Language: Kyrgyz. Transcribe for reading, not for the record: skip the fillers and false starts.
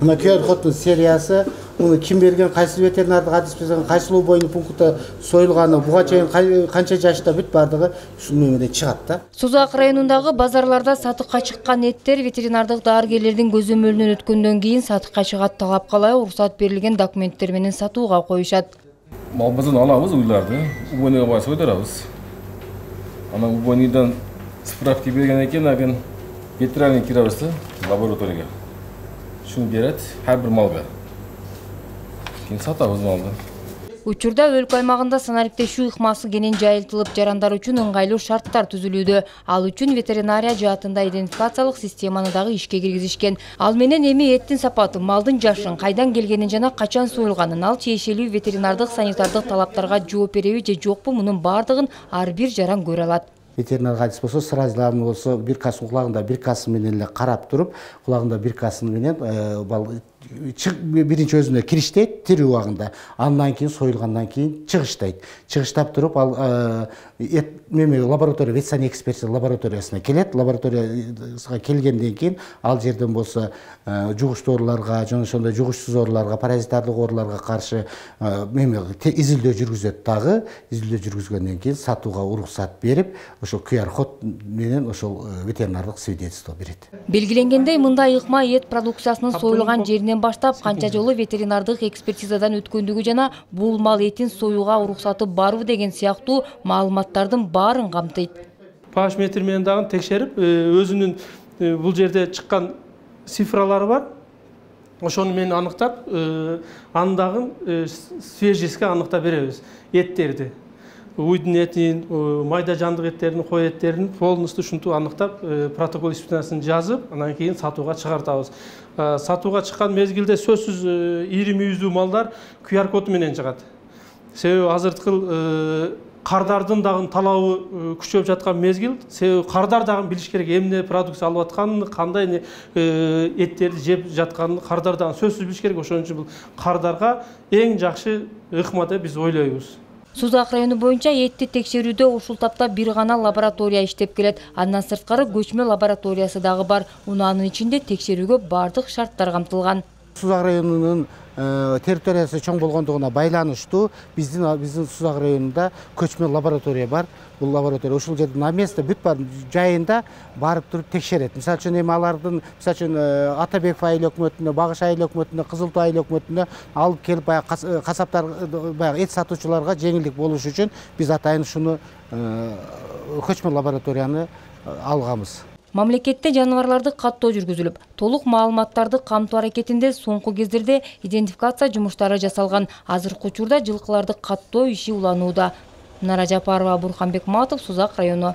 Мына QR коддун сериясы, уну ким берген, кайсы ветеринардык адис менен кайсы бойну пунктта союлганы, буга чейин канча жашта бүт бардыгы ушул немеден чыгат да. Сузак районундагы базарларда сатыкка чыккан эттер ветеринардык дарыгерлердин көзөмөлүнөн өткөндөн кийин сатыкка чыгат талапка ылайык уруксат берилген документтер менен сатууга коюшат. Малбызын алабыз уйларды, убойнуга барып сойдорабыз. Анан убойнудан справка берген экен, агын ветеринарный кирабыз лабораторияга. Шуну берет ар бир малга. Кийин сатабыз малды. Учурда өлкө аймагында санариптешүү ыкмасы кенен жайылтылып, жарандар үчүн ыңгайлуу шарттар түзүлүүдө. Ал үчүн ветеринария жаатында идентификациялык системаны дагы ишке киргизишкен. Ал менен эми эттин сапаты, малдын жашын, кайдан келгенин жана качан союлганын, ал тиешелүү ветеринардык санитардык талаптарга жооп береби же жокпу, мунун бардыгын ар бир жаран көрө алат. Ветеринар адис болсо, сразыларын болсо, бир касын кулагында бир касын менен эле карап туруп, кулагында бир касын менен биринчи өзүнө кириштейт тирүү убагында. Андан кийин союлгандан кийин чыгыштайт. Чыгыштап туруп, ал лаборатория, ветсани экспертиза лабораториясына келет. Лабораторияга келгенден кийин ал жерден болсо жугуштуу ооруларга, жана ошондой жугушсуз ооруларга, паразиттардык ооруларга каршы изилдөө жүргүзөт дагы. Изилдөө жүргүзгөндөн кийин сатууга уруксат берип, ошол QR код менен ошол ветеринардык свидетельство берет. Белгиленгендей, мындай ыкма эт продукциясынын союлган жеринен баштап канча жолу ветеринардык экспертизадан өткөндүгү жана бул мал этин союуга уруксаты барбы деген сыяктуу маалыматтардын баарын камтыйт. PH метр менен дагы текшерип, өзүнүн бул жерде чыккан цифралары бар. Ошону менен аныктап, андагы свежестке аныктап беребиз эттерди. Уйдун этин, майда жандык эттерин, кой эттерин полностью ушинтип аныктап, протокол испытаниясын жазып, анан кийин сатууга чыгартабыз. Сатууга чыккан мезгилде сөзсүз ири мүйүздүү малдар QR коду менен чыгат. Себеби азыркы кардардын дагы талабы күчөп жаткан мезгил, себеби кардар дагы билиш керек эмне продукция алып атканын, кандай эттерди жеп жатканын кардар дагы сөзсүз билиш керек. Ошон үчүн бул кардарга эң жакшы ыкма деп биз ойлойбуз. Сузак району боюнча этти текшерүүдө ушул тапта бир гана лаборатория иштеп келет. Андан сырткары көчмө лабораториясы дагы бар. Анын ичинде текшерүүгө бардык шарттар камтылган. Сузак районунун территориясы чоң болгондугуна байланыштуу биздин Сузак районунда көчмө лаборатория бар. Бул лаборатория ушул жерде на место бүт бар жайында барып туруп текшерет. Мисалы үчүн эми алардын, мисалы үчүн Атабеков айыл өкмөтүнө, Багыш айыл өкмөтүнө, Кызыл Тоо айыл өкмөтүнө алып келип касаптар эт сатуучуларга жеңилдик болуш үчүн биз атайын ушуну көчмө лабораторияны алганбыз. Мамлекетте жаныбарларды каттоо жүргүзүлүп, толук маалыматтарды камтоо аракетинде соңку кездерде идентификация жумуштары жасалган. Азыркы учурда жылкыларды каттоо иши уланууда. Нара Жапарова, Бурханбек Матов, Сузак району.